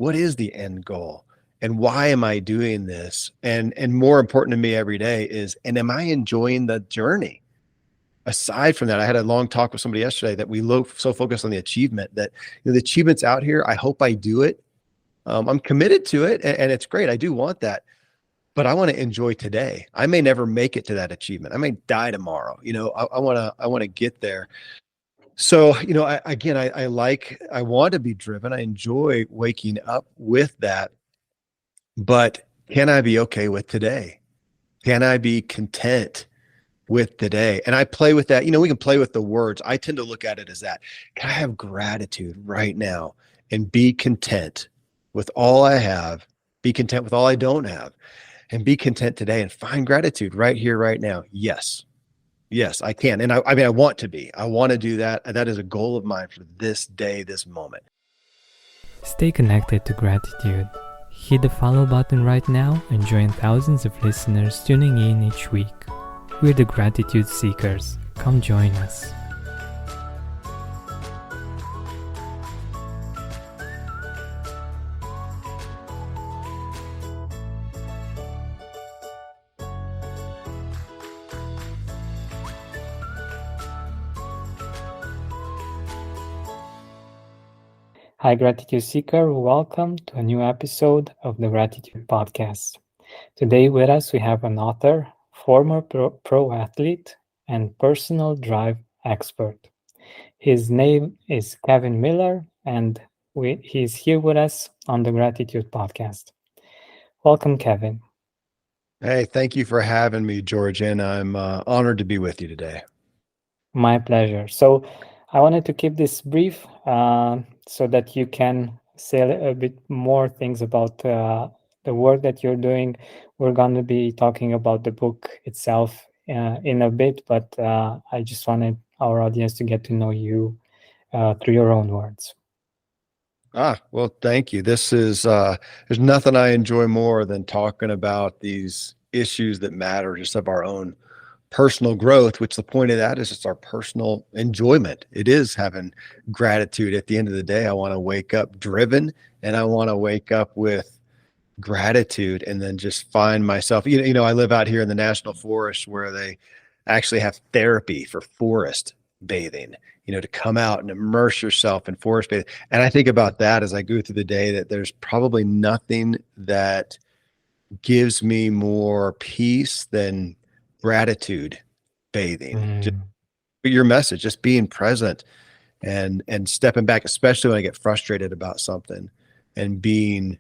what is the end goal? And why am I doing this? And more important to me every day is, and am I enjoying the journey? Aside from that, I had a long talk with somebody yesterday that we so focused on the achievement that the achievement's out here. I hope I do it. I'm committed to it, and it's great. I do want that, but I want to enjoy today. I may never make it to that achievement. I may die tomorrow. I want to get there. So, I want to be driven. I enjoy waking up with that, but can I be okay with today? Can I be content with today? And I play with that. We can play with the words. I tend to look at it as that. Can I have gratitude right now and be content with all I have, be content with all I don't have, and be content today and find gratitude right here, right now? Yes. Yes, I can. And I want to be. I want to do that. That is a goal of mine for this day, this moment. Stay connected to gratitude. Hit the follow button right now and join thousands of listeners tuning in each week. We're the Gratitude Seekers. Come join us. Hi, Gratitude Seeker. Welcome to a new episode of the Gratitude Podcast. Today with us, we have an author, former pro athlete, and personal drive expert. His name is Kevin Miller, and he's here with us on the Gratitude Podcast. Welcome, Kevin. Hey, thank you for having me, George, and I'm honored to be with you today. My pleasure. So I wanted to keep this brief so that you can say a bit more things about the work that you're doing. We're going to be talking about the book itself in a bit, but I just wanted our audience to get to know you through your own words. Well, thank you. This is, there's nothing I enjoy more than talking about these issues that matter, just of our own personal growth, which the point of that is it's our personal enjoyment. It is having gratitude. At the end of the day, I want to wake up driven, and I want to wake up with gratitude, and then just find myself, I live out here in the national forest where they actually have therapy for forest bathing, to come out and immerse yourself in forest bathing. And I think about that as I go through the day, that there's probably nothing that gives me more peace than gratitude bathing. Just your message, just being present and stepping back, especially when I get frustrated about something, and being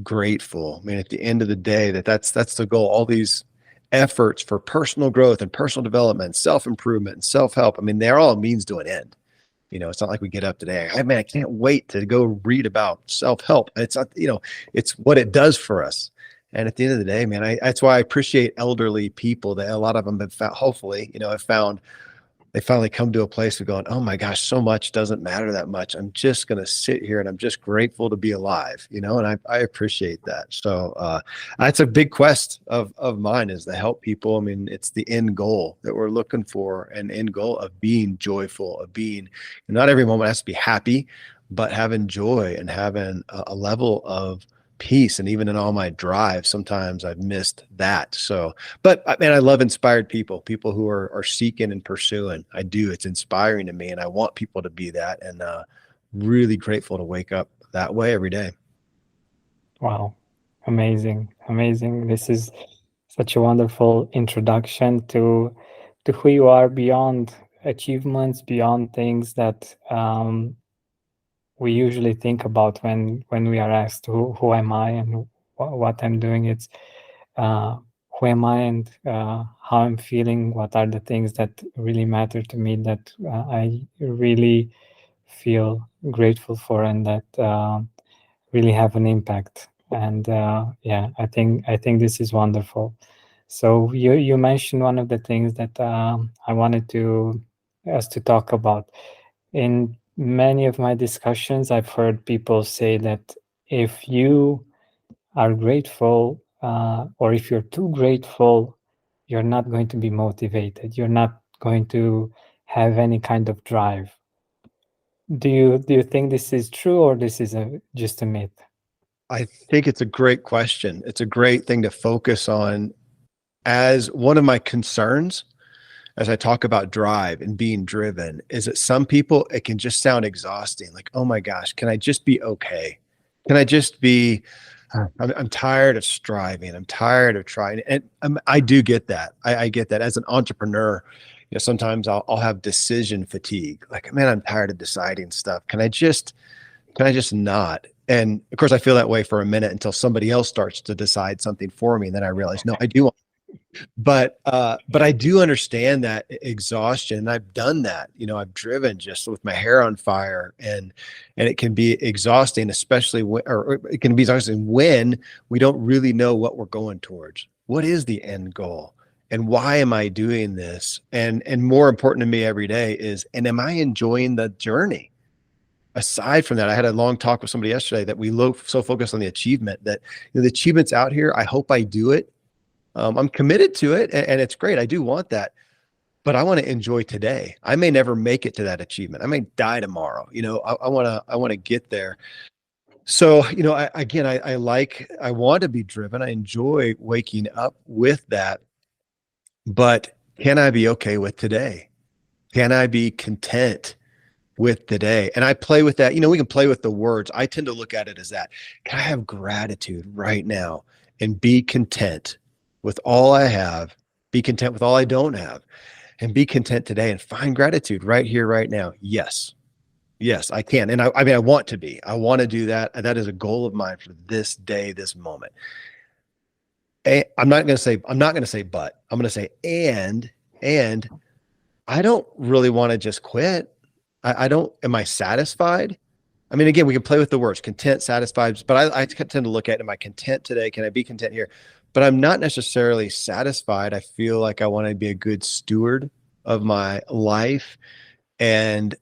grateful. I mean, at the end of the day, that's the goal. All these efforts for personal growth and personal development, self-improvement and self-help, I mean, they're all a means to an end. It's not like we get up today, hey man, I can't wait to go read about self-help. It's not, it's what it does for us. And at the end of the day, man, that's why I appreciate elderly people. That a lot of them have found, hopefully, have found, they finally come to a place of going, oh my gosh, so much doesn't matter that much. I'm just going to sit here and I'm just grateful to be alive, and I appreciate that. So that's a big quest of mine, is to help people. I mean, it's the end goal that we're looking for, an end goal of being joyful, of being, not every moment has to be happy, but having joy and having a level of peace. And even in all my drive, sometimes I've missed that. So, but I love inspired people who are seeking and pursuing. I do. It's inspiring to me, and I want people to be that, and really grateful to wake up that way every day. Wow. Amazing. This is such a wonderful introduction to who you are, beyond achievements, beyond things that we usually think about when we are asked who am I and what I'm doing. It's who am I and how I'm feeling, what are the things that really matter to me, that I really feel grateful for, and that really have an impact. And I think this is wonderful. So you mentioned one of the things that I wanted us to talk about. In many of my discussions, I've heard people say that if you are grateful, or if you're too grateful, you're not going to be motivated. You're not going to have any kind of drive. Do you think this is true, or this is just a myth? I think it's a great question. It's a great thing to focus on. As one of my concerns as I talk about drive and being driven is that some people, it can just sound exhausting. Like, oh my gosh, can I just be okay? Can I just be, I'm tired of striving. I'm tired of trying. And I do get that. I get that as an entrepreneur. Sometimes I'll have decision fatigue. Like, man, I'm tired of deciding stuff. Can I just not? And of course, I feel that way for a minute until somebody else starts to decide something for me. And then I realize, no, I do. But I do understand that exhaustion. And I've done that. I've driven just with my hair on fire, and it can be exhausting, especially or it can be exhausting when we don't really know what we're going towards. What is the end goal? And why am I doing this? And more important to me every day is, and am I enjoying the journey? Aside from that, I had a long talk with somebody yesterday that we look so focused on the achievement that the achievement's out here. I hope I do it. I'm committed to it, and it's great. I do want that, but I want to enjoy today. I may never make it to that achievement. I may die tomorrow. I want to get there. So, I want to be driven. I enjoy waking up with that, but can I be okay with today? Can I be content with today? And I play with that. We can play with the words. I tend to look at it as that. Can I have gratitude right now and be content with all I have, be content with all I don't have, and be content today and find gratitude right here, right now? Yes. Yes, I can. And I mean, I want to be. I want to do that. That is a goal of mine for this day, this moment. And I'm not going to say, but I'm going to say, and I don't really want to just quit. I don't, am I satisfied? I mean, again, we can play with the words content, satisfied, but I tend to look at, am I content today? Can I be content here? But I'm not necessarily satisfied. I feel like I want to be a good steward of my life. And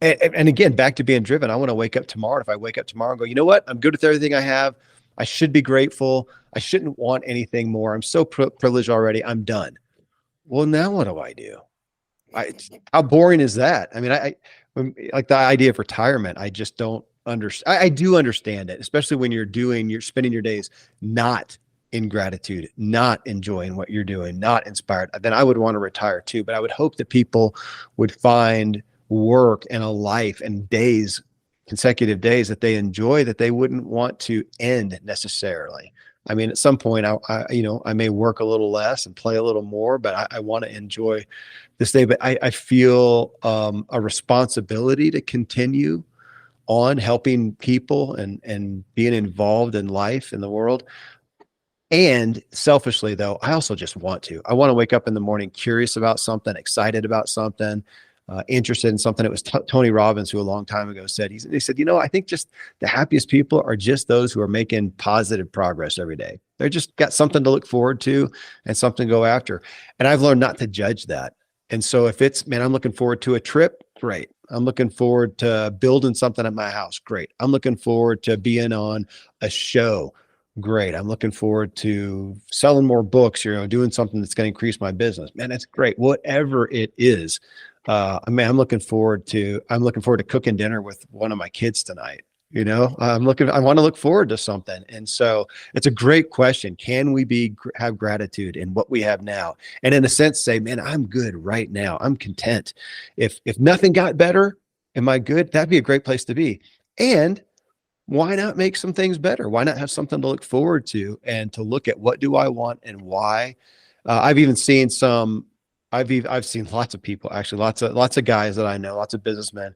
again, back to being driven. I want to wake up tomorrow. If I wake up tomorrow and go, you know what? I'm good with everything I have. I should be grateful. I shouldn't want anything more. I'm so privileged already. I'm done. Well, now what do I do? How boring is that? I mean, like the idea of retirement, I just don't understand. I do understand it, especially when you're spending your days not in gratitude, not enjoying what you're doing, not inspired. Then I would want to retire too. But I would hope that people would find work and a life and days, consecutive days that they enjoy, that they wouldn't want to end necessarily. I mean, at some point, I may work a little less and play a little more, but I want to enjoy this day. But I feel a responsibility to continue on helping people and being involved in life in the world. And selfishly, though, I also just want to. I want to wake up in the morning curious about something, excited about something, interested in something. It was Tony Robbins who a long time ago said, he said, I think just the happiest people are just those who are making positive progress every day. They're just got something to look forward to and something to go after. And I've learned not to judge that. And so if it's, man, I'm looking forward to a trip, great. I'm looking forward to building something at my house, great. I'm looking forward to being on a show, great. I'm looking forward to selling more books, doing something that's going to increase my business. Man, that's great. Whatever it is. I'm looking forward to cooking dinner with one of my kids tonight. I want to look forward to something. And so it's a great question. Can we have gratitude in what we have now? And in a sense say, man, I'm good right now. I'm content. If nothing got better, am I good? That'd be a great place to be. And why not make some things better? Why not have something to look forward to and to look at what do I want and why? I've seen lots of people, actually, lots of guys that I know, lots of businessmen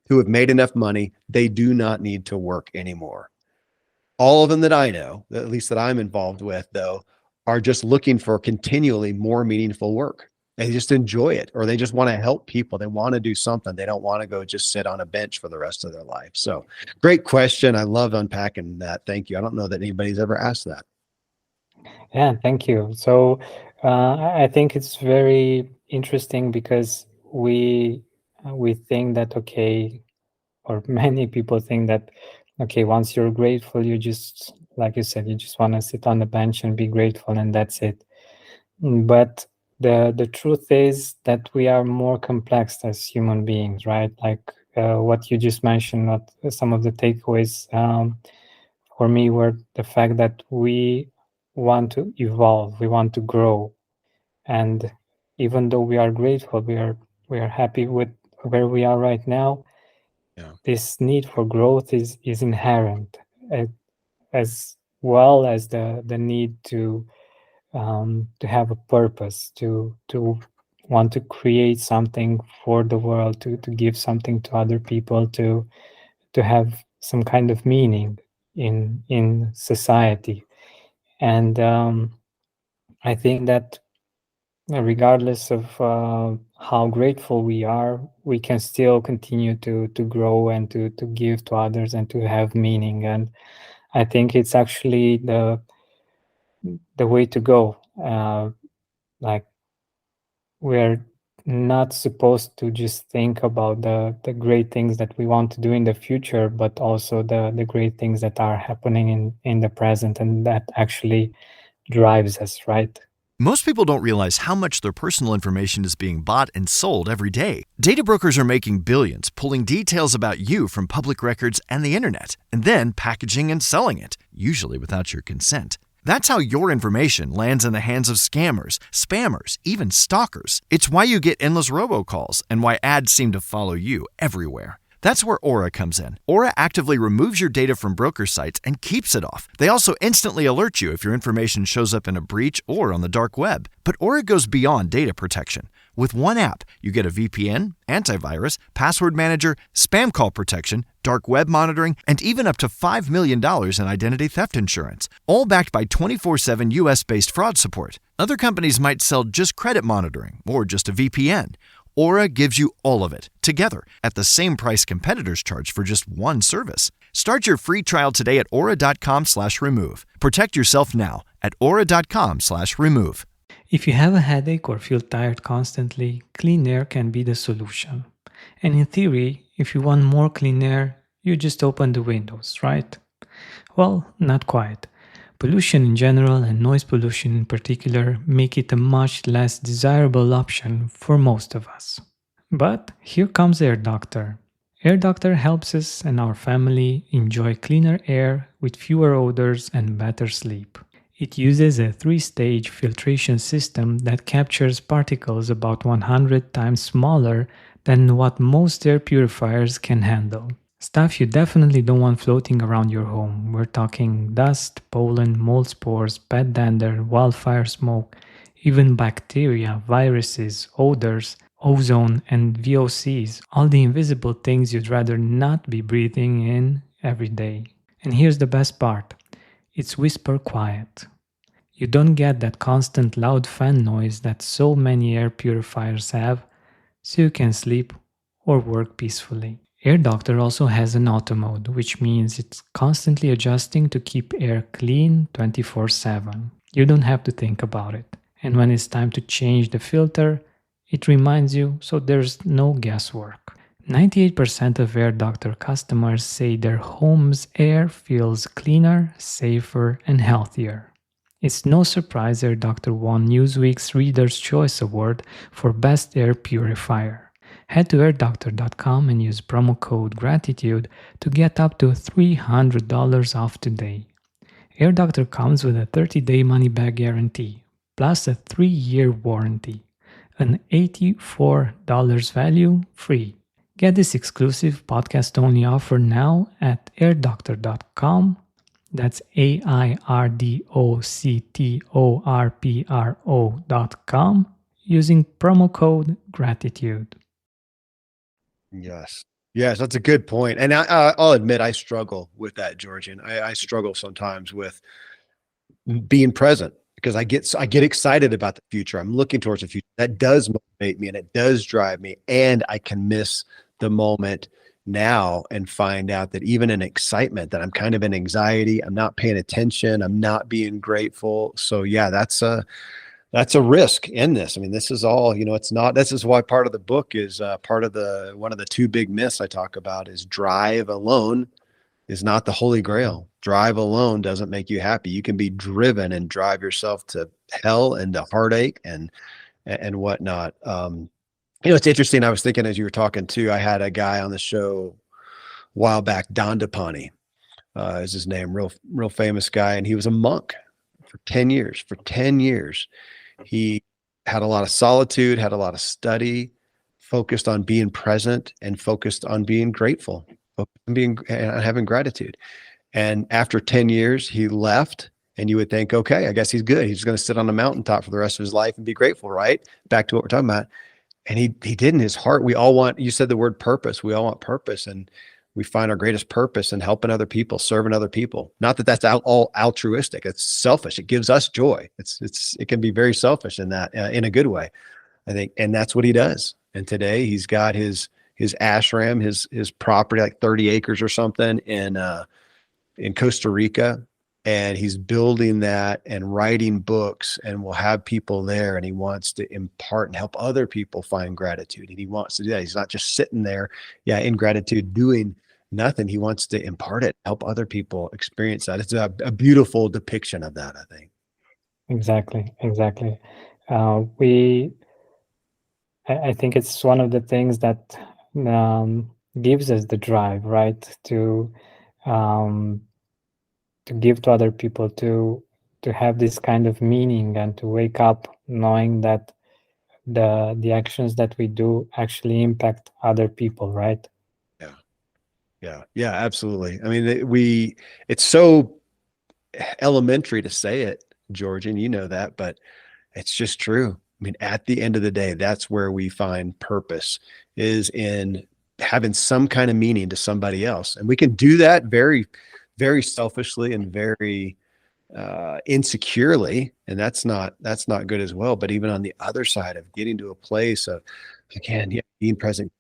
who have made enough money. They do not need to work anymore. All of them that I know, at least that I'm involved with, though, are just looking for continually more meaningful work. They just enjoy it, or they just want to help people. They want to do something. They don't want to go just sit on a bench for the rest of their life. So great question. I love unpacking that. Thank you. I don't know that anybody's ever asked that. Yeah, thank you. So I think it's very interesting because we think that, okay, or many people think that, okay, once you're grateful, you just, like you said, you just want to sit on the bench and be grateful, and that's it. But the truth is that we are more complex as human beings, right? Like what you just mentioned, what some of the takeaways for me were the fact that we want to evolve, we want to grow, and even though we are grateful, we are happy with where we are right now. Yeah. This need for growth is inherent, uh, as well as the need to have a purpose, to want to create something for the world, to give something to other people, to have some kind of meaning in society. And I think that regardless of how grateful we are, we can still continue to grow and to give to others and to have meaning. And I think it's actually the way to go. Like, we're not supposed to just think about the great things that we want to do in the future, but also the great things that are happening in the present, and that actually drives us, right? Most people don't realize how much their personal information is being bought and sold every day. Data brokers are making billions pulling details about you from public records and the internet, and then packaging and selling it, usually without your consent. That's how your information lands in the hands of scammers, spammers, even stalkers. It's why you get endless robocalls and why ads seem to follow you everywhere. That's where Aura comes in. Aura actively removes your data from broker sites and keeps it off. They also instantly alert you if your information shows up in a breach or on the dark web. But Aura goes beyond data protection. With one app, you get a VPN, antivirus, password manager, spam call protection, dark web monitoring, and even up to $5 million in identity theft insurance, all backed by 24/7 US-based fraud support. Other companies might sell just credit monitoring or just a VPN. Aura gives you all of it, together, at the same price competitors charge for just one service. Start your free trial today at aura.com/remove. Protect yourself now at aura.com/remove. If you have a headache or feel tired constantly, clean air can be the solution. And in theory, if you want more clean air, you just open the windows, right? Well, not quite. Pollution in general and noise pollution in particular make it a much less desirable option for most of us. But here comes Air Doctor. Air Doctor helps us and our family enjoy cleaner air with fewer odors and better sleep. It uses a 3-stage filtration system that captures particles about 100 times smaller than what most air purifiers can handle. Stuff you definitely don't want floating around your home. We're talking dust, pollen, mold spores, pet dander, wildfire smoke, even bacteria, viruses, odors, ozone, and VOCs, all the invisible things you'd rather not be breathing in every day. And here's the best part. It's whisper quiet. You don't get that constant loud fan noise that so many air purifiers have, so you can sleep or work peacefully. Air Doctor also has an auto mode, which means it's constantly adjusting to keep air clean 24/7. You don't have to think about it. And when it's time to change the filter, it reminds you, so there's no guesswork. 98% of Air Doctor customers say their home's air feels cleaner, safer, and healthier. It's no surprise Air Doctor won Newsweek's Reader's Choice Award for Best Air Purifier. Head to airdoctor.com and use promo code GRATITUDE to get up to $300 off today. Air Doctor comes with a 30-day money-back guarantee, plus a 3-year warranty. An $84 value free. Get this exclusive podcast-only offer now at airdoctor.com. That's airdoctorpro.com using promo code GRATITUDE. Yes. Yes, that's a good point. And I'll admit I struggle with that, Georgian. I struggle sometimes with being present because I get excited about the future. I'm looking towards the future. That does motivate me and it does drive me. And I can miss the moment now and find out that even in excitement that I'm kind of in anxiety, I'm not paying attention, I'm not being grateful. So yeah, that's a risk in this. I mean, this is all, it's not, this is why part of the book is one of the 2 big myths I talk about is drive alone is not the holy grail. Drive alone doesn't make you happy. You can be driven and drive yourself to hell and to heartache and whatnot. It's interesting. I was thinking as you were talking too, I had a guy on the show a while back, Don DePani. is his name, real famous guy. And he was a monk for 10 years. For 10 years, he had a lot of solitude, had a lot of study, focused on being present and focused on being grateful, being and having gratitude. And after 10 years, he left, and you would think, okay, I guess he's good. He's going to sit on a mountaintop for the rest of his life and be grateful, right? Back to what we're talking about. And he did in his heart. We all want, you said the word purpose. We all want purpose, and we find our greatest purpose in helping other people, serving other people. Not that that's all altruistic. It's selfish. It gives us joy. It can be very selfish in that, in a good way, I think. And that's what he does. And today he's got his ashram, his property, like 30 acres or something in Costa Rica. And he's building that and writing books, and will have people there. And he wants to impart and help other people find gratitude. And he wants to do that. He's not just sitting there, in gratitude, doing nothing. He wants to impart it, help other people experience that. It's a beautiful depiction of that, I think. Exactly. I think it's one of the things that gives us the drive, right? To give to other people, to have this kind of meaning, and to wake up knowing that the actions that we do actually impact other people, right? Yeah, absolutely. I mean, it's so elementary to say it, George, and you know that, but it's just true. I mean, at the end of the day, that's where we find purpose, is in having some kind of meaning to somebody else. And we can do that very, very selfishly and very insecurely. And that's not good as well. But even on the other side of getting to a place of, again, being present,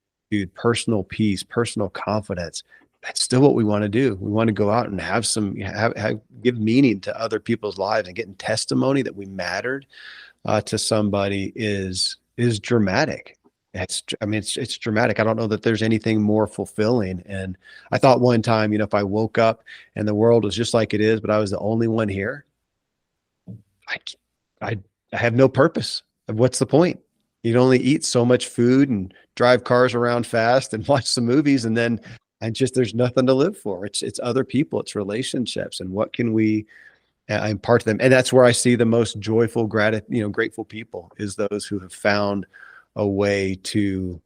personal peace, personal confidence, that's still what we want to do. We want to go out and give meaning to other people's lives, and getting testimony that we mattered to somebody is dramatic. It's dramatic. I don't know that there's anything more fulfilling. And I thought one time, if I woke up and the world was just like it is, but I was the only one here, I have no purpose. What's the point? You'd only eat so much food and drive cars around fast and watch some movies, and then there's nothing to live for. It's other people, it's relationships, and what can we impart to them? And that's where I see the most joyful, grateful people, is those who have found a way to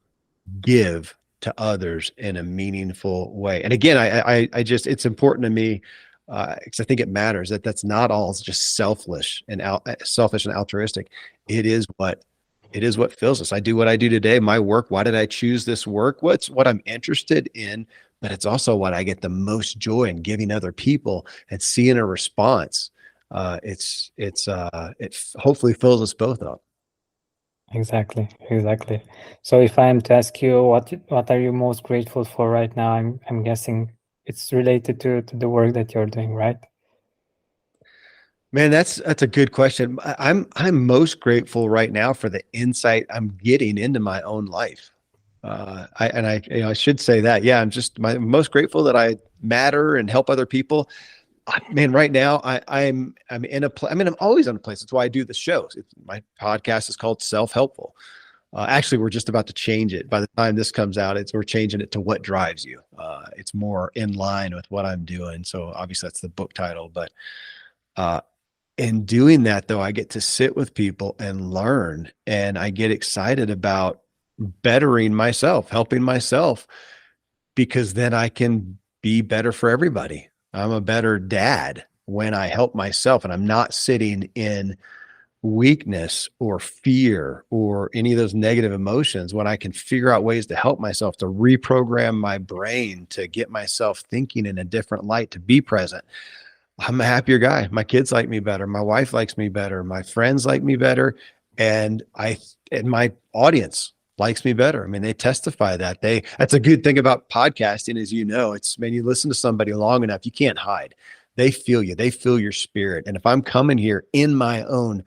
give to others in a meaningful way. And again, I just, it's important to me, because I think it matters that that's not all just selfish and altruistic. It is what fills us. I do what I do today, my work. Why did I choose this work? What I'm interested in, but it's also what I get the most joy in, giving other people and seeing a response. It hopefully fills us both up. Exactly. So if I'm to ask you, what are you most grateful for right now? I'm guessing it's related to the work that you're doing, right? Man, that's a good question. I'm most grateful right now for the insight I'm getting into my own life. I should say that. Yeah, I'm most grateful that I matter and help other people. Man, right now I'm in a place. I mean, I'm always in a place. That's why I do the shows. My podcast is called Self-Helpful. Actually, we're just about to change it. By the time this comes out, we're changing it to What Drives You. It's more in line with what I'm doing. So obviously that's the book title. But in doing that, though, I get to sit with people and learn, and I get excited about bettering myself, helping myself, because then I can be better for everybody. I'm a better dad when I help myself, and I'm not sitting in weakness or fear or any of those negative emotions, when I can figure out ways to help myself, to reprogram my brain, to get myself thinking in a different light, to be present. I'm a happier guy. My kids like me better. My wife likes me better. My friends like me better. And my audience likes me better. I mean, they testify that's a good thing about podcasting, as you know, you listen to somebody long enough, you can't hide. They feel you, they feel your spirit. And if I'm coming here in my own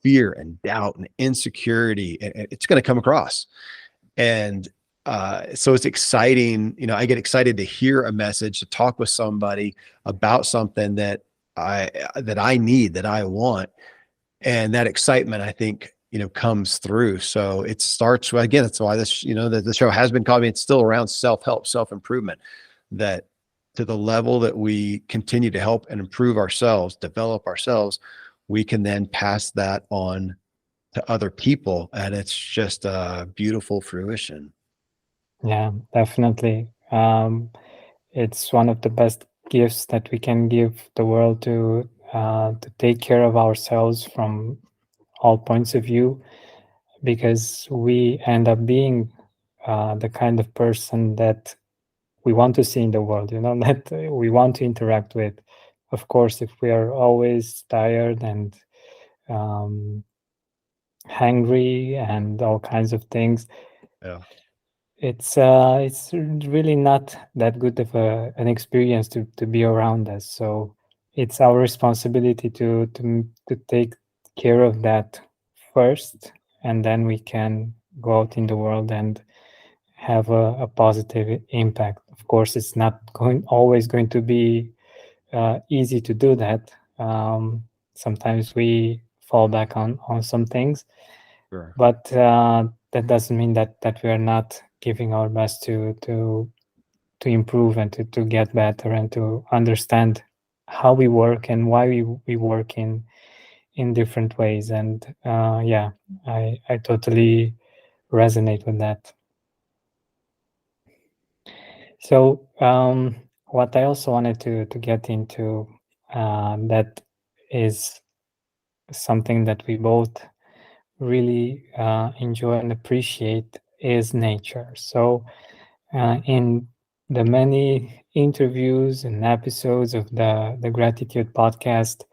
fear and doubt and insecurity, it's going to come across. And so it's exciting. I get excited to hear a message, to talk with somebody about something that I need, that I want. And that excitement, I think, comes through. So it starts with, again, that's why this, the show has been called, it's still around self-help, self-improvement, that to the level that we continue to help and improve ourselves, develop ourselves, we can then pass that on to other people. And it's just a beautiful fruition. Yeah, definitely. It's one of the best gifts that we can give the world to take care of ourselves from all points of view, because we end up being the kind of person that we want to see in the world, that we want to interact with. Of course, if we are always tired and um, hungry and all kinds of things, Yeah. it's really not that good of an experience to be around us. So it's our responsibility to take care of that first, and then we can go out in the world and have a positive impact. Of course, it's not always going to be easy to do that. Sometimes we fall back on some things, Sure. but that doesn't mean that we are not giving our best to improve and to get better and to understand how we work and why we work in different ways. And yeah, I totally resonate with that. So what I also wanted to get into, that is something that we both really enjoy and appreciate, is nature. So in the many interviews and episodes of the Gratitude podcast,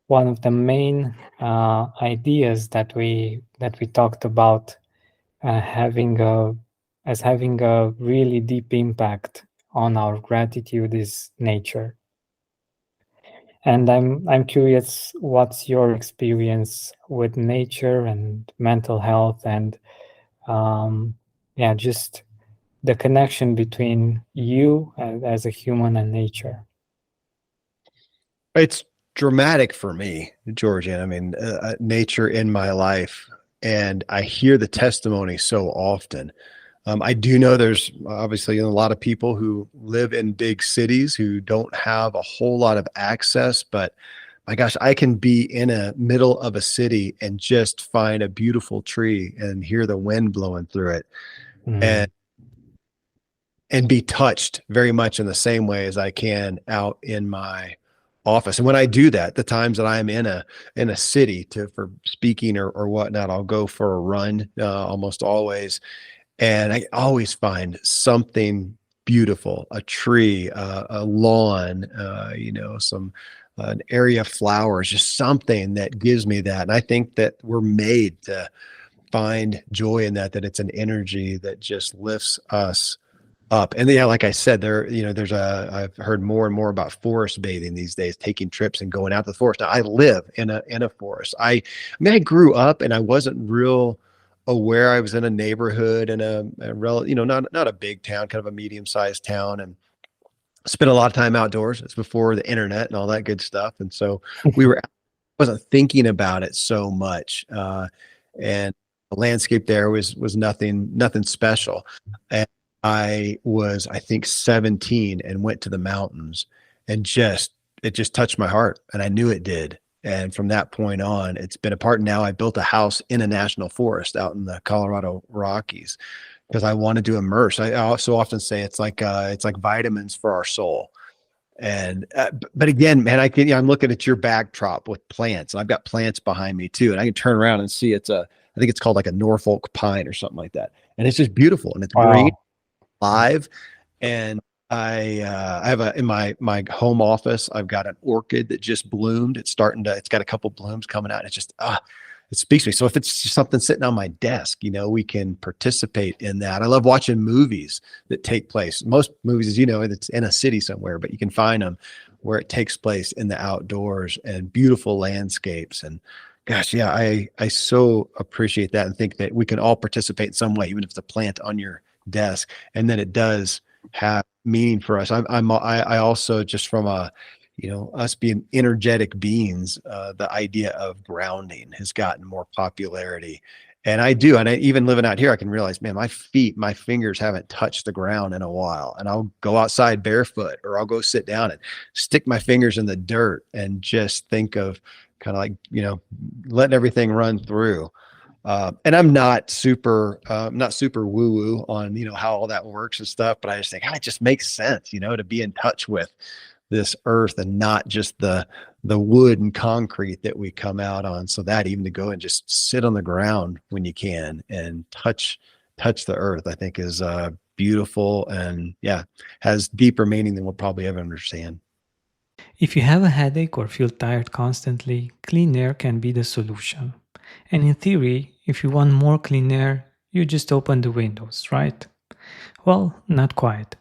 one of the main ideas that we talked about having a really deep impact on our gratitude is nature. And I'm curious, what's your experience with nature and mental health, and yeah, just the connection between you as a human and nature? It's dramatic for me, Georgian. I mean, nature in my life, and I hear the testimony so often. I do know there's obviously a lot of people who live in big cities who don't have a whole lot of access, but my gosh, I can be in a middle of a city and just find a beautiful tree and hear the wind blowing through it, and Mm. be touched very much in the same way as I can out in my office. And when I do that, the times that I'm in a city for speaking or whatnot, I'll go for a run almost always, and I always find something beautiful, a tree, a lawn, some an area of flowers, just something that gives me that. And I think that we're made to find joy in that it's an energy that just lifts us up. And yeah, like I said, I've heard more and more about forest bathing these days, taking trips and going out to the forest. Now I live in a forest. I mean, I grew up and I wasn't real aware. I was in a neighborhood in not a big town, kind of a medium-sized town, and spent a lot of time outdoors. It's before the internet and all that good stuff. And so we were wasn't thinking about it so much. And the landscape there was nothing special. And I was, I think, 17 and went to the mountains, and it just touched my heart, and I knew it did. And from that point on, it's been a part. Now I built a house in a national forest out in the Colorado Rockies because I wanted to immerse. I also often say it's like vitamins for our soul. And but again, man, I'm looking at your backdrop with plants, and I've got plants behind me too, and I can turn around and see I think it's called like a Norfolk pine or something like that, and it's just beautiful, and it's green, Wow. live. And I have in my home office, I've got an orchid that just bloomed. It's got a couple blooms coming out. And it's just it speaks to me. So if it's just something sitting on my desk, we can participate in that. I love watching movies that take place. Most movies, as you know, it's in a city somewhere, but you can find them where it takes place in the outdoors and beautiful landscapes. And gosh, yeah, I so appreciate that and think that we can all participate in some way, even if it's a plant on your desk, and then it does have meaning for us. I also, just from us being energetic beings, the idea of grounding has gotten more popularity, And I do. And even living out here, I can realize, man, my fingers haven't touched the ground in a while. And I'll go outside barefoot, or I'll go sit down and stick my fingers in the dirt and just think of kind of like, letting everything run through. And I'm not super woo woo on, how all that works and stuff, but I just think, it just makes sense, to be in touch with this earth and not just the wood and concrete that we come out on. So that even to go and just sit on the ground when you can and touch the earth, I think is beautiful, and yeah, has deeper meaning than we'll probably ever understand. If you have a headache or feel tired constantly, clean air can be the solution. And in theory, if you want more clean air, you just open the windows, right? Well, not quite.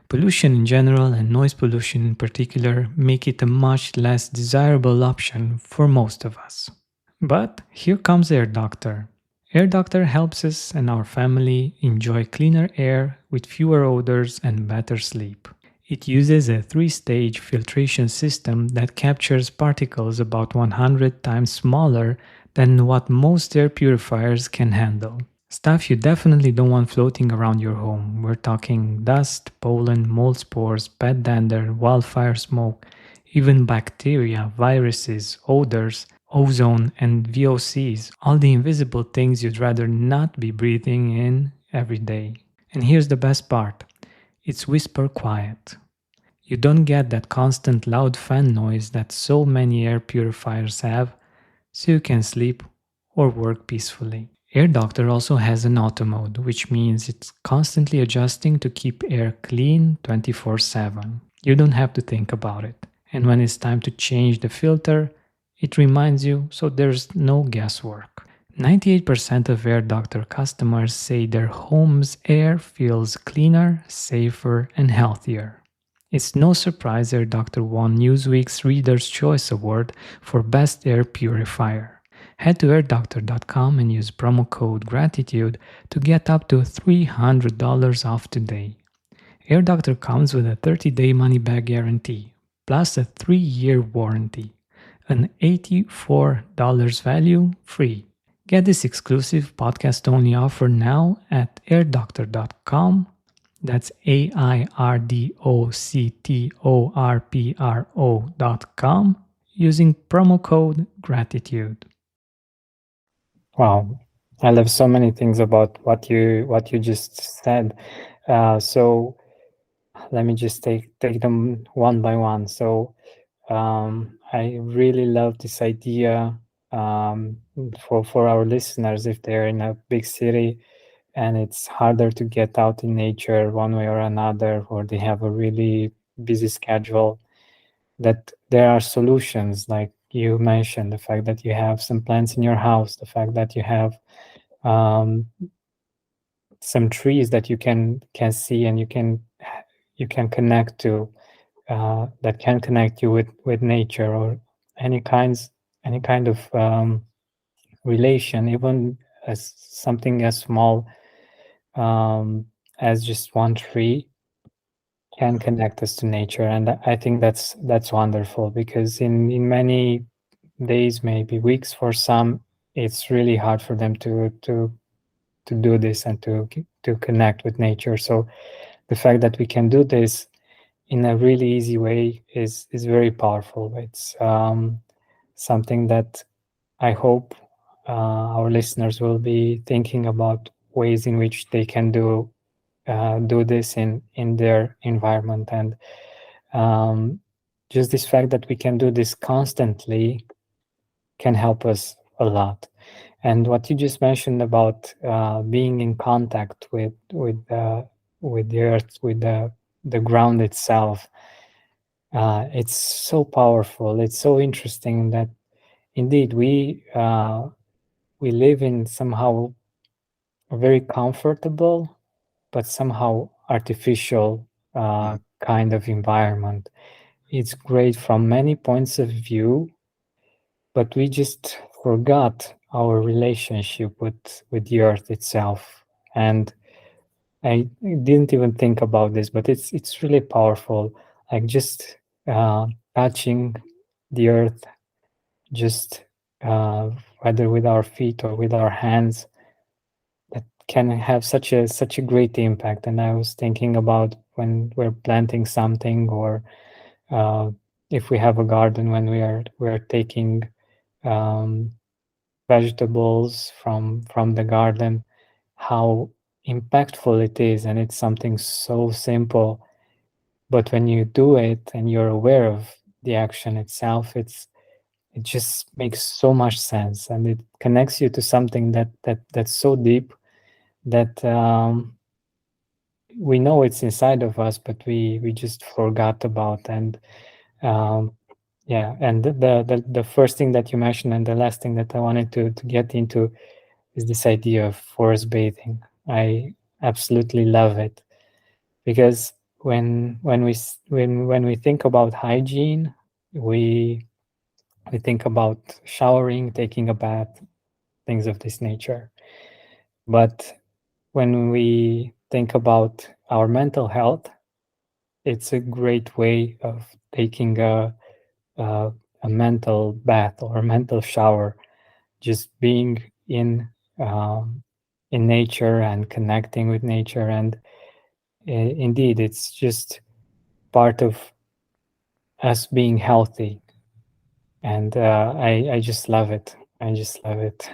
Pollution in general and noise pollution in particular make it a much less desirable option for most of us. But here comes Air Doctor. Air Doctor helps us and our family enjoy cleaner air with fewer odors and better sleep. It uses a 3-stage filtration system that captures particles about 100 times smaller than what most air purifiers can handle. Stuff you definitely don't want floating around your home. We're talking dust, pollen, mold spores, pet dander, wildfire smoke, even bacteria, viruses, odors, ozone, and VOCs, all the invisible things you'd rather not be breathing in every day. And here's the best part, it's whisper quiet. You don't get that constant loud fan noise that so many air purifiers have, so you can sleep or work peacefully. Air Doctor also has an auto mode, which means it's constantly adjusting to keep air clean 24/7. You don't have to think about it. And when it's time to change the filter, it reminds you, so there's no guesswork. 98% of Air Doctor customers say their home's air feels cleaner, safer, and healthier. It's no surprise Air Doctor won Newsweek's Reader's Choice Award for Best Air Purifier. Head to airdoctor.com and use promo code GRATITUDE to get up to $300 off today. Air Doctor comes with a 30-day money-back guarantee, plus a 3-year warranty. An $84 value free. Get this exclusive podcast-only offer now at airdoctor.com. That's airdoctorpro.com using promo code GRATITUDE. Wow, I love so many things about what you just said. So let me just take them one by one. So I really love this idea for our listeners if they're in a big city and it's harder to get out in nature one way or another, or they have a really busy schedule, that there are solutions. Like you mentioned, the fact that you have some plants in your house, the fact that you have some trees that you can see and you can connect to, that can connect you with nature, or any kind of relation, even as something as small as just one tree can connect us to nature. And I think that's wonderful, because in many days, maybe weeks for some, it's really hard for them to do this and to connect with nature. So the fact that we can do this in a really easy way is very powerful. It's something that I hope our listeners will be thinking about, ways in which they can do this in their environment. And just this fact that we can do this constantly can help us a lot. And what you just mentioned about being in contact with the earth, with the ground itself, it's so powerful. It's so interesting that indeed we live in somehow a very comfortable but somehow artificial kind of environment. It's great from many points of view, but we just forgot our relationship with the earth itself. And I didn't even think about this, but it's really powerful. Like just touching the earth, just whether with our feet or with our hands, can have such a great impact. And I was thinking about when we're planting something, or if we have a garden, when we're taking um, vegetables from the garden, how impactful it is. And it's something so simple, but when you do it and you're aware of the action itself, it just makes so much sense, and it connects you to something that's so deep that we know it's inside of us, but we just forgot about. And um, yeah, and the first thing that you mentioned and the last thing that I wanted to get into is this idea of forest bathing. I absolutely love it, because when we think about hygiene, we think about showering, taking a bath, things of this nature. But when we think about our mental health, it's a great way of taking a, a mental bath or a mental shower, just being um, in nature and connecting with nature. And indeed, it's just part of us being healthy. And I just love it. I just love it.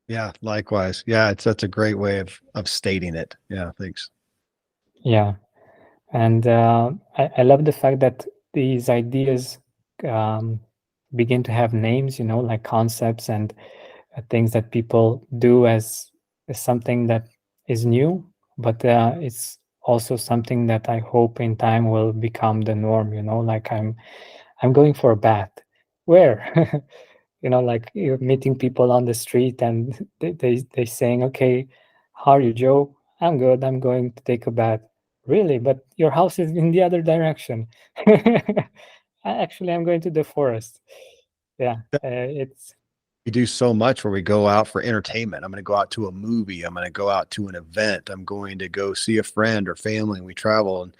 Yeah, likewise. Yeah, it's that's a great way of stating it. Yeah, thanks. Yeah. And I love the fact that these ideas um, begin to have names, like concepts and things that people do as something that is new, but it's also something that I hope in time will become the norm. Like I'm going for a bath. Where? Like you're meeting people on the street and they saying, okay, how are you, Joe? I'm good. I'm going to take a bath. Really? But your house is in the other direction. Actually, I'm going to the forest. Yeah, it's We do so much where we go out for entertainment. I'm going to go out to a movie. I'm going to go out to an event. I'm going to go see a friend or family. And we travel. And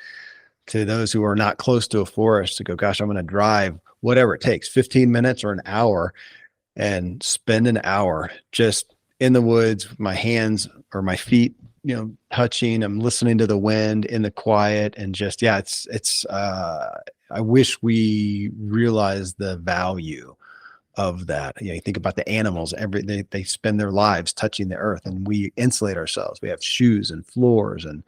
to those who are not close to a forest, to go, gosh, I'm going to drive whatever it takes, 15 minutes or an hour, and spend an hour just in the woods, my hands or my feet, touching. I'm listening to the wind in the quiet, and just, yeah, I wish we realized the value of that. You think about the animals, they spend their lives touching the earth, and we insulate ourselves. We have shoes and floors, and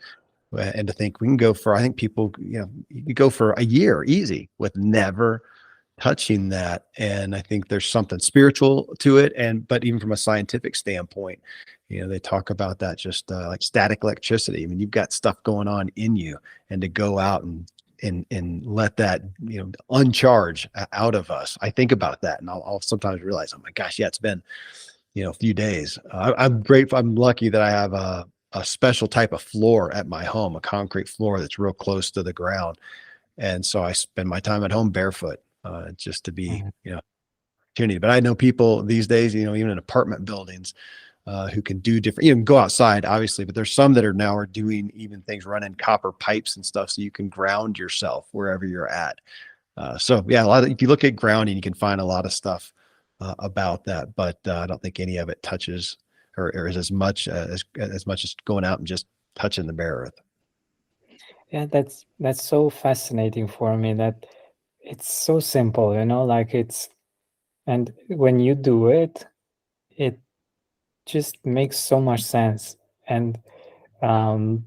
to think we can go for, I think people, you go for a year easy with never touching that. And I think there's something spiritual to it. But even from a scientific standpoint, they talk about that, just like static electricity. I mean, you've got stuff going on in you, and to go out and let that, uncharge out of us. I think about that, and I'll sometimes realize, oh my gosh, yeah, it's been, a few days. I'm grateful. I'm lucky that I have a special type of floor at my home, a concrete floor that's real close to the ground. And so I spend my time at home barefoot, just to be, Mhm. opportunity. But I know people these days, even in apartment buildings, who can do different, go outside, obviously, but there's some that are doing even things, running copper pipes and stuff, so you can ground yourself wherever you're at. So yeah, if you look at grounding, you can find a lot of stuff about that, but I don't think any of it touches or is as much as going out and just touching the bare earth. Yeah, that's so fascinating for me, that it's so simple, like and when you do it, it just makes so much sense. And um,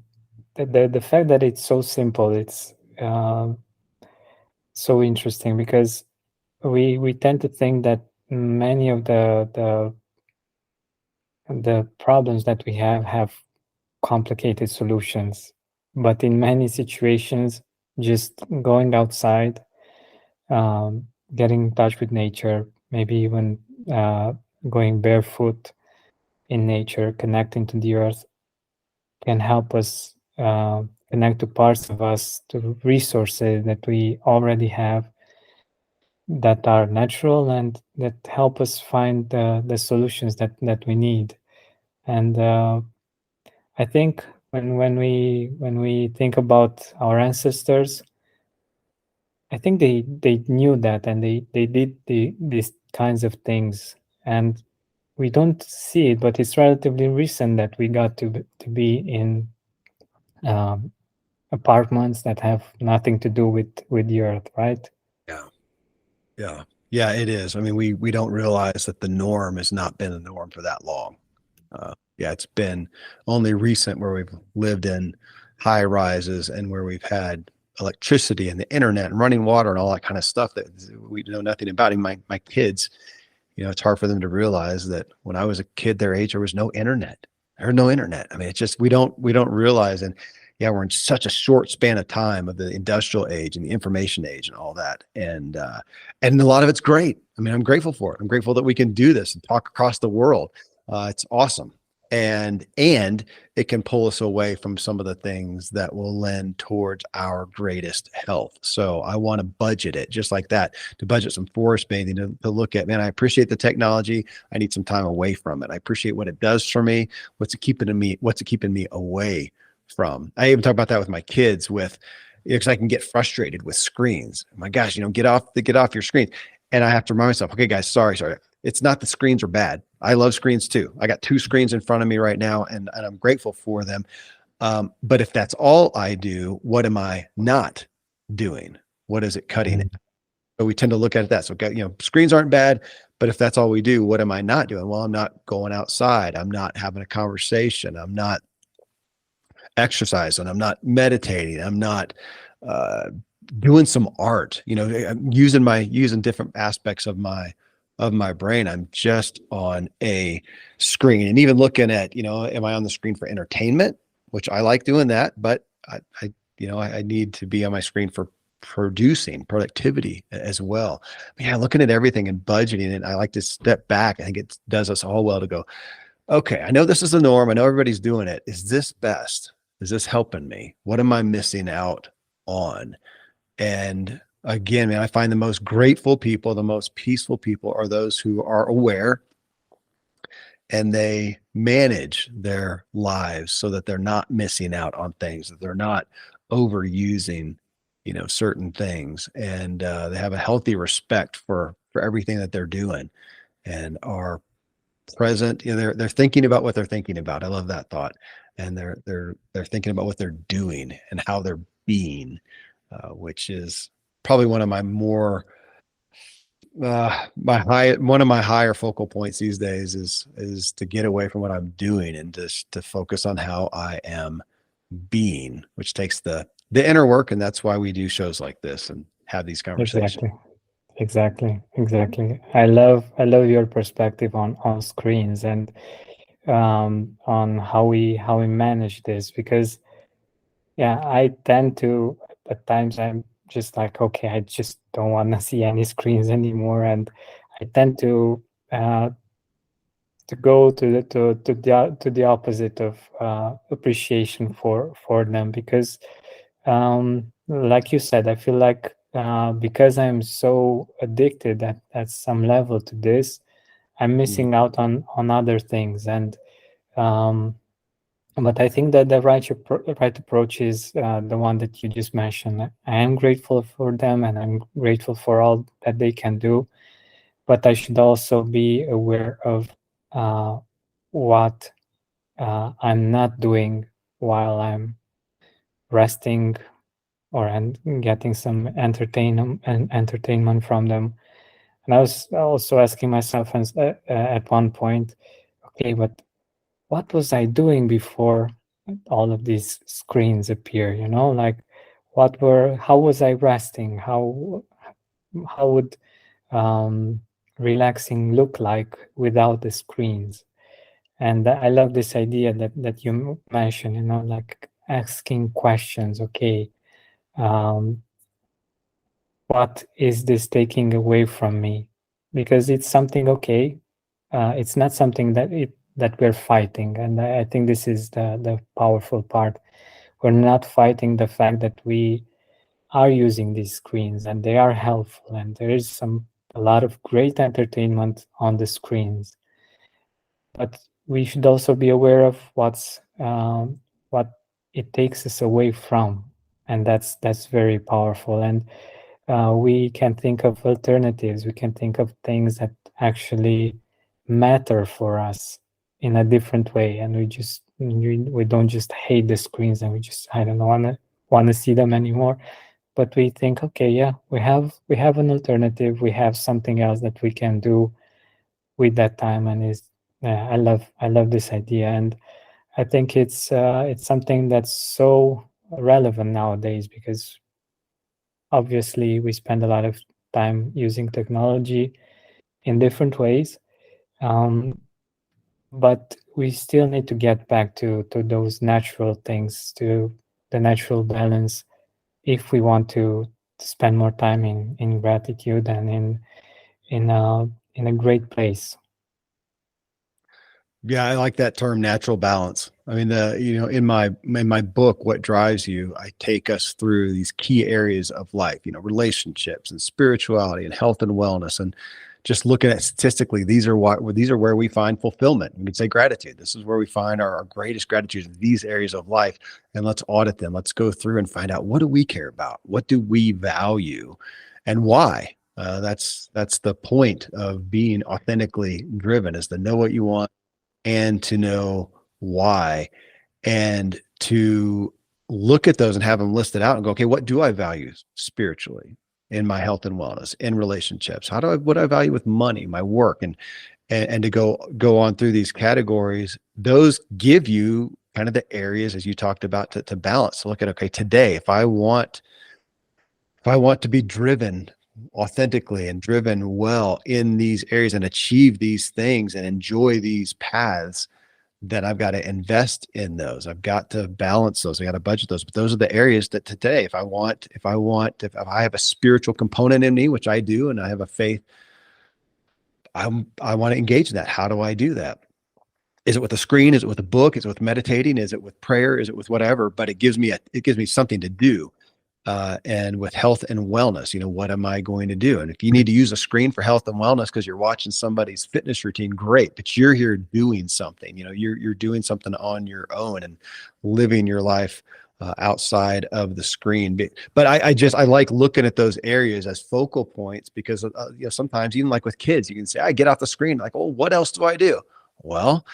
the fact that it's so simple, it's so interesting, because we tend to think that many of the problems that we have complicated solutions, but in many situations, just going outside, um, getting in touch with nature, maybe even uh, going barefoot in nature, connecting to the earth, can help us connect to parts of us, to resources that we already have, that are natural and that help us find the solutions that we need. And I think when we think about our ancestors, I think they knew that, and they did these kinds of things. And we don't see it, but it's relatively recent that we got to be in apartments that have nothing to do with the earth, right? Yeah, it is. I mean, we don't realize that the norm has not been the norm for that long. Yeah, it's been only recent where we've lived in high rises and where we've had electricity and the internet and running water and all that kind of stuff that we know nothing about. Even my kids, it's hard for them to realize that when I was a kid their age, there was no internet. There's no internet. I mean, it's just we don't realize. And yeah, we're in such a short span of time of the industrial age and the information age and all that. And a lot of it's great. I mean, I'm grateful for it. I'm grateful that we can do this and talk across the world. It's awesome. And it can pull us away from some of the things that will lend towards our greatest health. So I want to budget it just like that, to budget some forest bathing, to look at, man, I appreciate the technology. I need some time away from it. I appreciate what it does for me. What's it keeping me away from? I even talk about that with my kids because I can get frustrated with screens. My gosh, get off your screen. And I have to remind myself, okay, guys, sorry. It's not that screens are bad. I love screens too. I got 2 screens in front of me right now, and I'm grateful for them. But if that's all I do, what am I not doing? What is it cutting it? So we tend to look at it that. So, screens aren't bad, but if that's all we do, what am I not doing? Well, I'm not going outside. I'm not having a conversation. I'm not exercising. I'm not meditating. I'm not doing some art. I'm using different aspects of my brain. I'm just on a screen, and even looking at, am I on the screen for entertainment, which I like doing that, but I need to be on my screen for producing productivity as well. But yeah, looking at everything and budgeting it, I like to step back. I think it does us all well to go, okay, I know this is the norm. I know everybody's doing it. Is this best? Is this helping me? What am I missing out on? And again, man, I find the most grateful people, the most peaceful people are those who are aware and they manage their lives so that they're not missing out on things, that they're not overusing, certain things, and they have a healthy respect for everything that they're doing and are present. They're thinking about what they're thinking about. I love that thought. And they're thinking about what they're doing and how they're being, which is probably one of my more one of my higher focal points these days is to get away from what I'm doing and just to focus on how I am being, which takes the inner work. And that's why we do shows like this and have these conversations. Exactly. I love your perspective on screens and on how we manage this, because I tend to, at times I'm just like, okay, I just don't want to see any screens anymore, and I tend to go to the opposite of appreciation for them, because like you said, I feel like because I'm so addicted at some level to this, I'm missing out on other things. And but I think that the right approach is the one that you just mentioned. I am grateful for them, and I'm grateful for all that they can do, but I should also be aware of what I'm not doing while I'm resting or getting some entertainment from them. And I was also asking myself at one point, okay, but what was I doing before all of these screens appear? Like how was I resting? How would relaxing look like without the screens? And I love this idea that you mentioned, like asking questions. Okay, what is this taking away from me? Because it's something, okay, it's not something that we're fighting. And I think this is the powerful part. We're not fighting the fact that we are using these screens and they are helpful, and there is a lot of great entertainment on the screens. But we should also be aware of what it takes us away from, and that's very powerful. And we can think of alternatives. We can think of things that actually matter for us in a different way, and we don't just hate the screens and we just, I don't want to see them anymore, but we think, okay, yeah, we have an alternative, we have something else that we can do with that time. And is I love this idea, and I think it's something that's so relevant nowadays, because obviously we spend a lot of time using technology in different ways, but we still need to get back to those natural things, to the natural balance, if we want to spend more time in gratitude and in a great place. Yeah, I like that term, natural balance. I mean, in my book, What Drives You, I take us through these key areas of life, relationships and spirituality and health and wellness. And just looking at statistically, these are where we find fulfillment. We could say gratitude. This is where we find our greatest gratitude in these areas of life. And let's audit them. Let's go through and find out, what do we care about? What do we value, and why? That's the point of being authentically driven, is to know what you want and to know why, and to look at those and have them listed out and go, okay, what do I value spiritually, in my health and wellness, in relationships? What do I value with money, my work, and to go on through these categories. Those give you kind of the areas, as you talked about, to balance. So look at, okay, today, if I want to be driven authentically and driven well in these areas and achieve these things and enjoy these paths, then I've got to invest in those. I've got to balance those. I got to budget those. But those are the areas that today, if I have a spiritual component in me, which I do, and I have a faith, I want to engage in that. How do I do that? Is it with a screen? Is it with a book? Is it with meditating? Is it with prayer? Is it with whatever? But it gives me something to do. And with health and wellness, what am I going to do? And if you need to use a screen for health and wellness because you're watching somebody's fitness routine, great. But you're here doing something. You're doing something on your own and living your life outside of the screen. But I like looking at those areas as focal points, because sometimes, even like with kids, you can say, I get off the screen, like, oh, what else do I do? Well,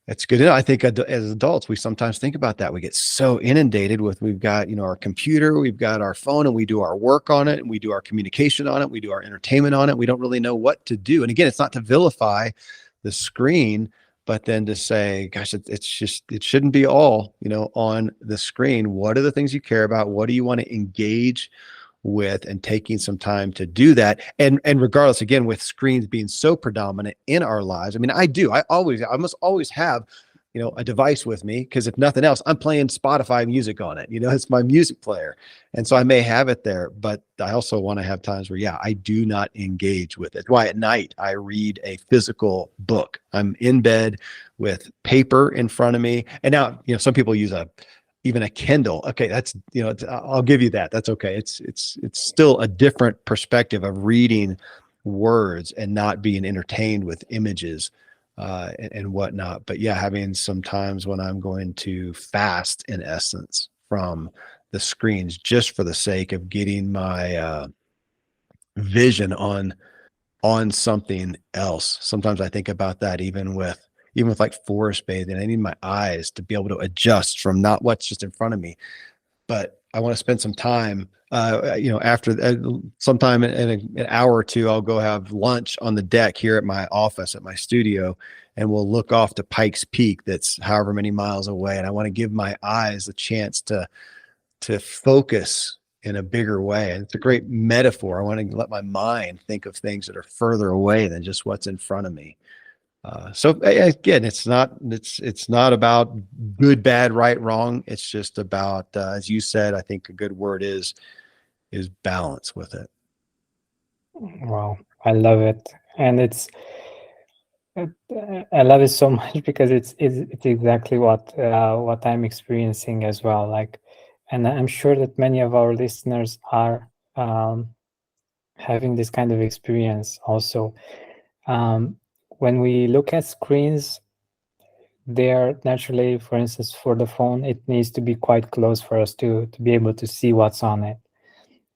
it's good to know. I think as adults, we sometimes think about that. We get so inundated with, we've got, our computer, we've got our phone, and we do our work on it, and we do our communication on it, we do our entertainment on it. We don't really know what to do. And again, it's not to vilify the screen, but then to say, gosh, it shouldn't be all, on the screen. What are the things you care about? What do you want to engage with, and taking some time to do that. And regardless, again, with screens being so predominant in our lives, I mean, I must always have, a device with me, because if nothing else, I'm playing Spotify music on it. It's my music player. And so I may have it there, but I also want to have times where, I do not engage with it. That's why at night I read a physical book. I'm in bed with paper in front of me. And now, some people use even a Kindle. Okay, that's, I'll give you that. That's okay. It's still a different perspective of reading words and not being entertained with images and whatnot. But yeah, having some times when I'm going to fast, in essence, from the screens, just for the sake of getting my vision on something else. Sometimes I think about that, even with like forest bathing. I need my eyes to be able to adjust from not what's just in front of me, but I want to spend some time, after sometime in an hour or two, I'll go have lunch on the deck here at my office, at my studio, and we'll look off to Pikes Peak, that's however many miles away. And I want to give my eyes a chance to focus in a bigger way. And it's a great metaphor. I want to let my mind think of things that are further away than just what's in front of me. So again, it's not about good, bad, right, wrong. It's just about, as you said, I think a good word is balance with it. Wow, I love it. And I love it so much, because it's exactly what I'm experiencing as well. Like, and I'm sure that many of our listeners are having this kind of experience also. When we look at screens, they are naturally, for instance, for the phone, it needs to be quite close for us to be able to see what's on it.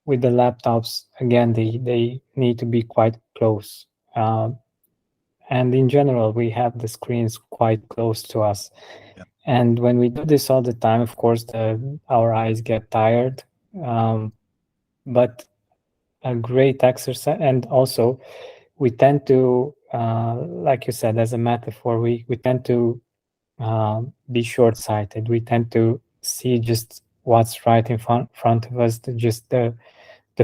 With the laptops, again, they need to be quite close. And in general, we have the screens quite close to us. Yeah. And when we do this all the time, of course, our eyes get tired. But a great exercise, and also we tend to, like you said, as a metaphor, we tend to be short-sighted. We tend to see just what's right in front of us, just the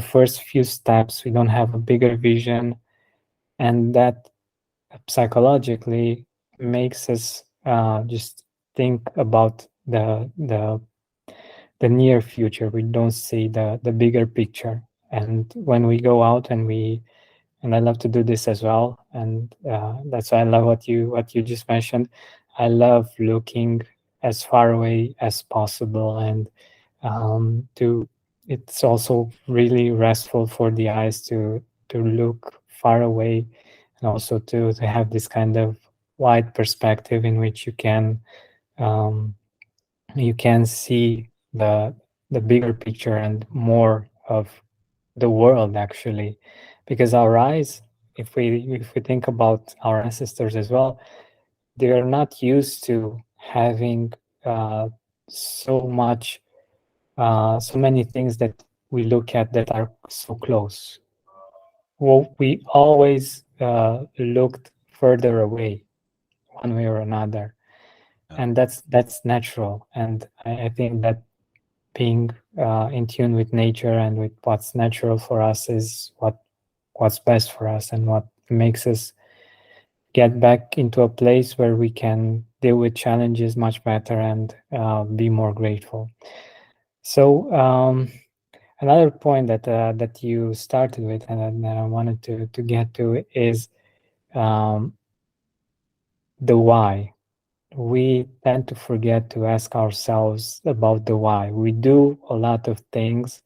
first few steps. We don't have a bigger vision, and that psychologically makes us just think about the near future. We don't see the bigger picture. And when we go out and I love to do this as well, and that's why I love what you just mentioned. I love looking as far away as possible, and to it's also really restful for the eyes to look far away, and also to have this kind of wide perspective in which um, you can see the bigger picture and more of the world, actually, because our eyes, if we think about our ancestors as well, they are not used to having uh, so much so many things that we look at that are so close. Well, we always looked further away one way or another, and that's natural. And I think that being in tune with nature and with what's natural for us is what's best for us, and what makes us get back into a place where we can deal with challenges much better and be more grateful. So another point that you started with, and that I wanted to get to, is um, the why. We tend to forget to ask ourselves about the why. We do a lot of things,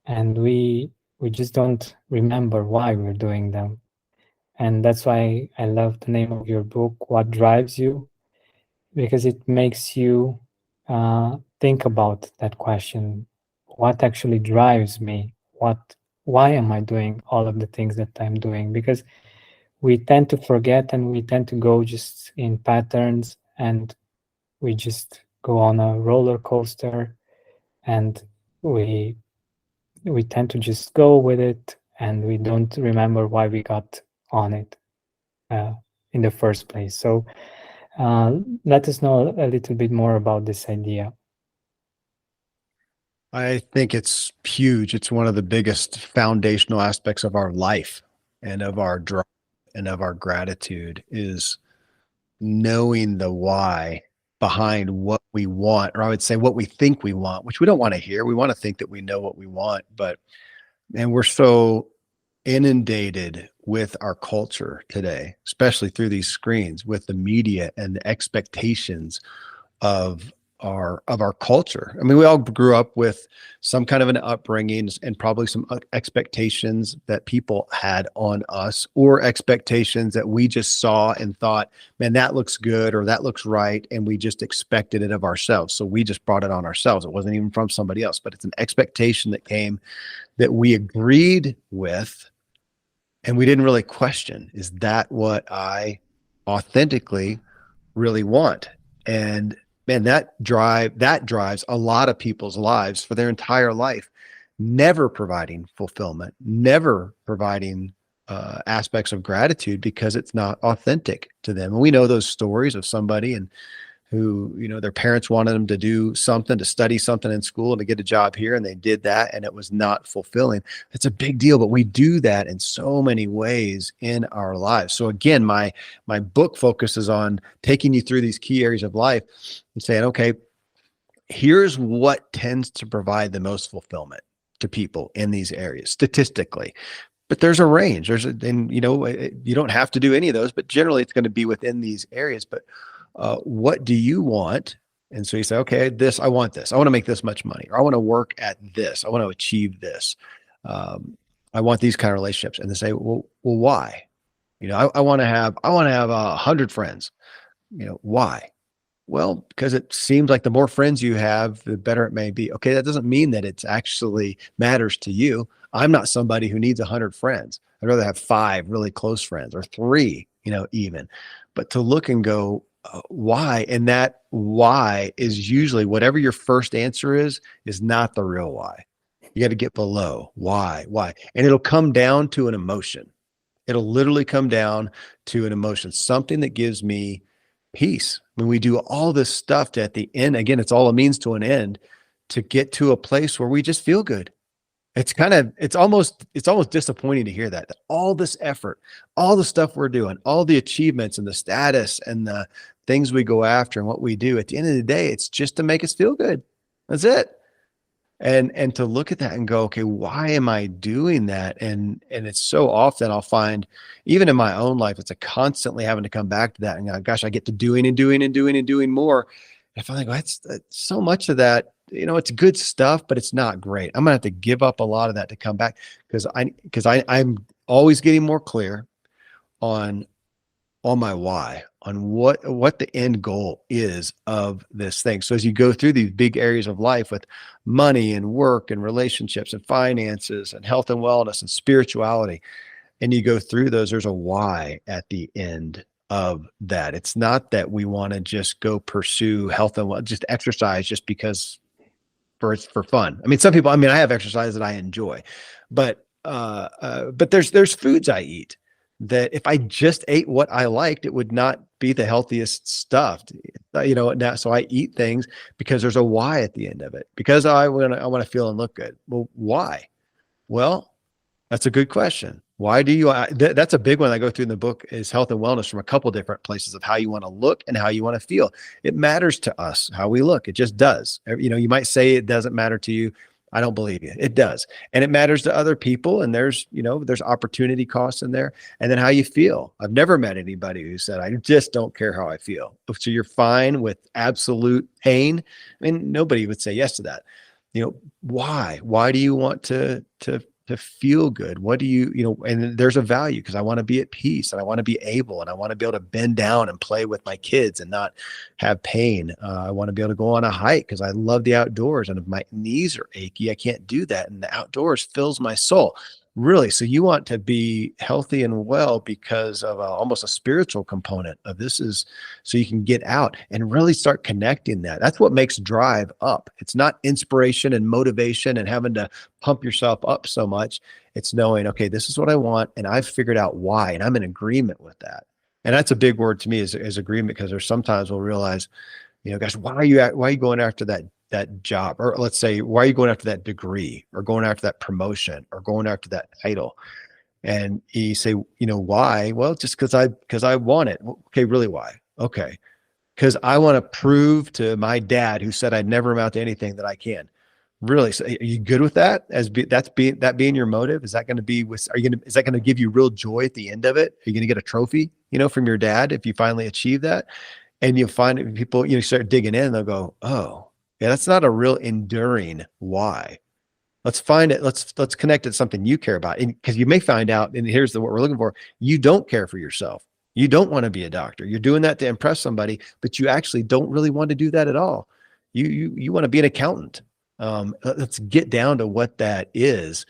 and we just don't remember why we're doing them. And that's why I love the name of your book, What Drives You, because it makes you think about that question. What actually drives me? Why am I doing all of the things that I'm doing? Because we tend to forget, and we tend to go just in patterns, and we just go on a roller coaster, and we we tend to just go with it, and we don't remember why we got on it uh, in the first place. So let us know a little bit more about this idea. I think it's huge. It's one of the biggest foundational aspects of our life and of our drive and of our gratitude is knowing the why behind what we want, or I would say what we think we want, which we don't want to hear. We want to think that we know what we want, and we're so inundated with our culture today, especially through these screens, with the media and the expectations of our culture. I mean, we all grew up with some kind of an upbringing and probably some expectations that people had on us, or expectations that we just saw and thought, man, that looks good or that looks right, and we just expected it of ourselves. So we just brought it on ourselves. It wasn't even from somebody else, but it's an expectation that came that we agreed with, and we didn't really question, is that what I authentically really want? And man, that drives a lot of people's lives for their entire life, never providing fulfillment, never providing aspects of gratitude, because it's not authentic to them. And we know those stories of somebody and who, their parents wanted them to do something, to study something in school and to get a job here, and they did that and it was not fulfilling. It's a big deal, but we do that in so many ways in our lives. So again, my book focuses on taking you through these key areas of life and saying, okay, here's what tends to provide the most fulfillment to people in these areas statistically. But there's a range. You don't have to do any of those, but generally it's going to be within these areas. But what do you want? And so you say, okay, I want this. I want to make this much money, or I want to work at this. I want to achieve this. I want these kind of relationships. And they say, well, why? I want to have 100 friends. Why? Well, because it seems like the more friends you have, the better it may be. Okay, that doesn't mean that it's actually matters to you. I'm not somebody who needs 100 friends. I'd rather have 5 really close friends, or 3, even, but to look and go, why? And that why is usually whatever your first answer is not the real why. You got to get below why, and it'll come down to an emotion. It'll literally come down to an emotion, something that gives me peace. When we do all this stuff to, at the end, again, it's all a means to an end, to get to a place where we just feel good. It's almost disappointing to hear that all this effort, all the stuff we're doing, all the achievements and the status and the things we go after and what we do, at the end of the day, it's just to make us feel good. That's it. And to look at that and go, okay, why am I doing that? And it's so often I'll find, even in my own life, it's a constantly having to come back to that and go, gosh, I get to doing and doing and doing and doing more. And I finally go, that's so much of that, it's good stuff, but it's not great. I'm gonna have to give up a lot of that to come back, because I'm always getting more clear on my why, on what the end goal is of this thing. So as you go through these big areas of life with money and work and relationships and finances and health and wellness and spirituality, and you go through those, there's a why at the end of that. It's not that we want to just go pursue health and just exercise just because for fun. I mean, some people, I have exercise that I enjoy, but there's foods I eat that if I just ate what I liked, it would not be the healthiest stuff, now. So I eat things because there's a why at the end of it, because I want to feel and look good. Well, why? Well, that's a good question. Why do you, that's a big one I go through in the book, is health and wellness from a couple different places of how you want to look and how you want to feel. It matters to us how we look. It just does. You might say it doesn't matter to you. I don't believe you. It does. And it matters to other people. And there's opportunity costs in there. And then how you feel. I've never met anybody who said, I just don't care how I feel. So you're fine with absolute pain. I mean, nobody would say yes to that. Why? Why do you want to feel good? What do and there's a value, because I want to be at peace, and I want to be able, and I want to be able to bend down and play with my kids and not have pain. I want to be able to go on a hike because I love the outdoors, and if my knees are achy, I can't do that. And the outdoors fills my soul. Really. So you want to be healthy and well because of almost a spiritual component of this, is so you can get out and really start connecting that. That's what makes drive up. It's not inspiration and motivation and having to pump yourself up so much. It's knowing, okay, this is what I want, and I've figured out why, and I'm in agreement with that. And that's a big word to me, is agreement, because there's sometimes we'll realize, gosh, why are you going after that job? Or let's say, why are you going after that degree, or going after that promotion, or going after that title? And you say, why? Well, just because I want it. Okay, really, why? Okay, because I want to prove to my dad, who said I'd never amount to anything, that I can. Really? So are you good with that? That being your motive? Is that going to be is that going to give you real joy at the end of it? Are you going to get a trophy, from your dad if you finally achieve that? And you'll find people, start digging in, and they'll go, oh, yeah, that's not a real enduring why. Let's find it. Let's connect it to something you care about. Because you may find out, and here's what we're looking for, you don't care for yourself. You don't want to be a doctor. You're doing that to impress somebody, but you actually don't really want to do that at all. You want to be an accountant. Let's get down to what that is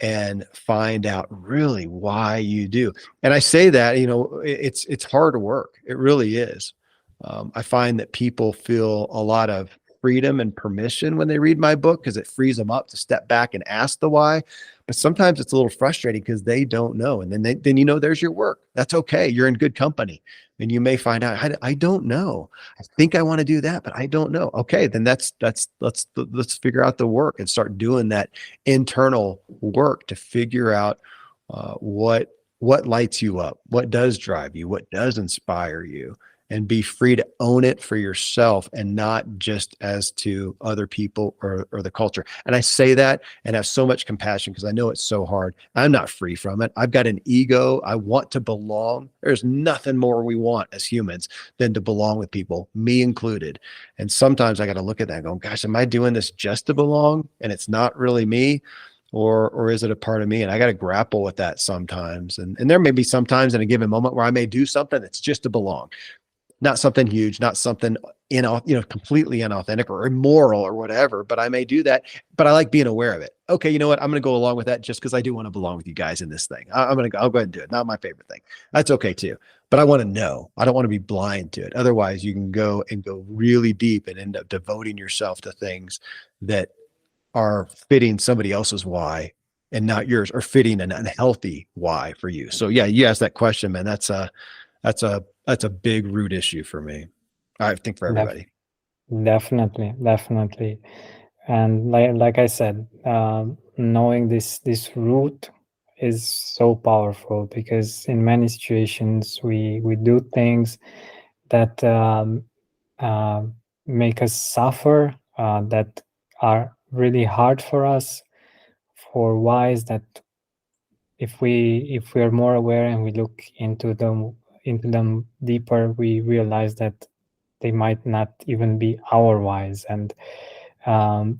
and find out really why you do. And I say that, it's hard work. It really is. I find that people feel a lot of freedom and permission when they read my book, because it frees them up to step back and ask the why. But sometimes it's a little frustrating because they don't know. And then there's your work. That's okay. You're in good company. And you may find out, I don't know. I think I want to do that, but I don't know. Okay, then let's figure out the work and start doing that internal work to figure out what lights you up, what does drive you, what does inspire you, and be free to own it for yourself, and not just as to other people or the culture. And I say that and have so much compassion, because I know it's so hard. I'm not free from it. I've got an ego. I want to belong. There's nothing more we want as humans than to belong with people, me included. And sometimes I got to look at that and go, gosh, am I doing this just to belong? And it's not really me. Or is it a part of me? And I got to grapple with that sometimes. And there may be sometimes in a given moment where I may do something that's just to belong. not something huge, not something completely unauthentic or immoral or whatever, but I may do that. But I like being aware of it. Okay, you know what? I'm going to go along with that just because I do want to belong with you guys in this thing. I'll go ahead and do it. Not my favorite thing. That's okay too. But I want to know. I don't want to be blind to it. Otherwise, you can go really deep and end up devoting yourself to things that are fitting somebody else's why and not yours, or fitting an unhealthy why for you. So yeah, you asked that question, man. That's a big root issue for me. I think for everybody. Definitely. And like I said, knowing this root is so powerful, because in many situations we do things that make us suffer, that are really hard for us, for whys that if we are more aware and we look into them deeper, we realize that they might not even be our whys. And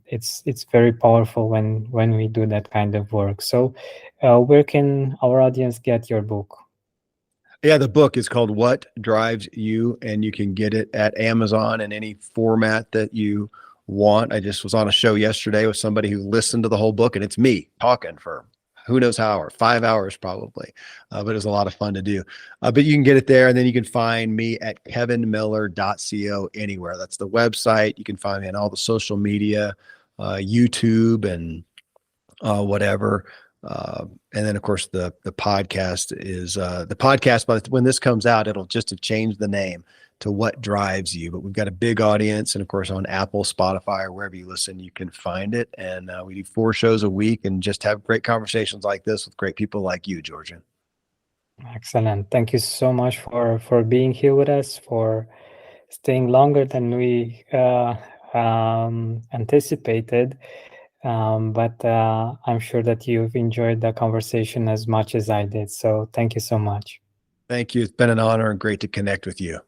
it's very powerful when we do that kind of work. So where can our audience get your book? Yeah, the book is called What Drives You, and you can get it at Amazon in any format that you want. I just was on a show yesterday with somebody who listened to the whole book, and it's me talking for who knows how, or 5 hours probably. But it was a lot of fun to do. But you can get it there, and then you can find me at kevinmiller.co anywhere. That's the website. You can find me on all the social media, YouTube and whatever. And then of course the podcast is the podcast, but when this comes out, it'll just have changed the name to What Drives You. But we've got a big audience, and of course on Apple, Spotify, or wherever you listen, you can find it. And we do 4 shows a week and just have great conversations like this with great people like you, Georgian. Excellent. Thank you so much for being here with us, for staying longer than we anticipated. But I'm sure that you've enjoyed the conversation as much as I did. So thank you so much. Thank you. It's been an honor and great to connect with you.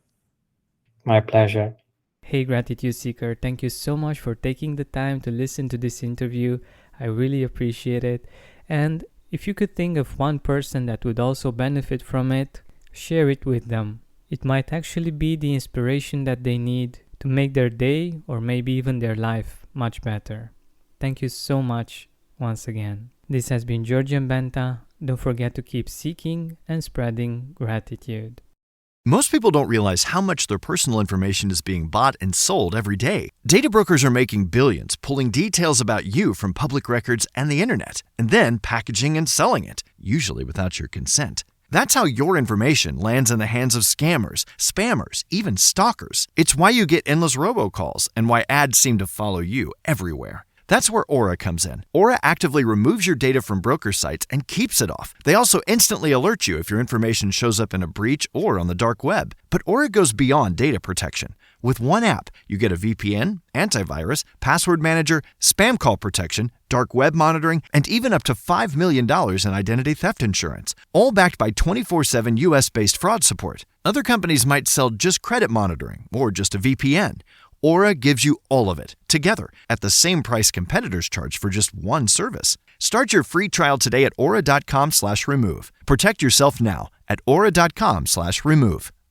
My pleasure. Hey, Gratitude Seeker, thank you so much for taking the time to listen to this interview. I really appreciate it. And if you could think of one person that would also benefit from it, share it with them. It might actually be the inspiration that they need to make their day, or maybe even their life, much better. Thank you so much once again. This has been Georgian Benta. Don't forget to keep seeking and spreading gratitude. Most people don't realize how much their personal information is being bought and sold every day. Data brokers are making billions, pulling details about you from public records and the internet, and then packaging and selling it, usually without your consent. That's how your information lands in the hands of scammers, spammers, even stalkers. It's why you get endless robocalls and why ads seem to follow you everywhere. That's where Aura comes in. Aura actively removes your data from broker sites and keeps it off. They also instantly alert you if your information shows up in a breach or on the dark web. But Aura goes beyond data protection. With one app, you get a VPN, antivirus, password manager, spam call protection, dark web monitoring, and even up to $5 million in identity theft insurance, all backed by 24/7 US-based fraud support. Other companies might sell just credit monitoring or just a VPN. Aura gives you all of it, together, at the same price competitors charge for just one service. Start your free trial today at aura.com/remove. Protect yourself now at aura.com/remove.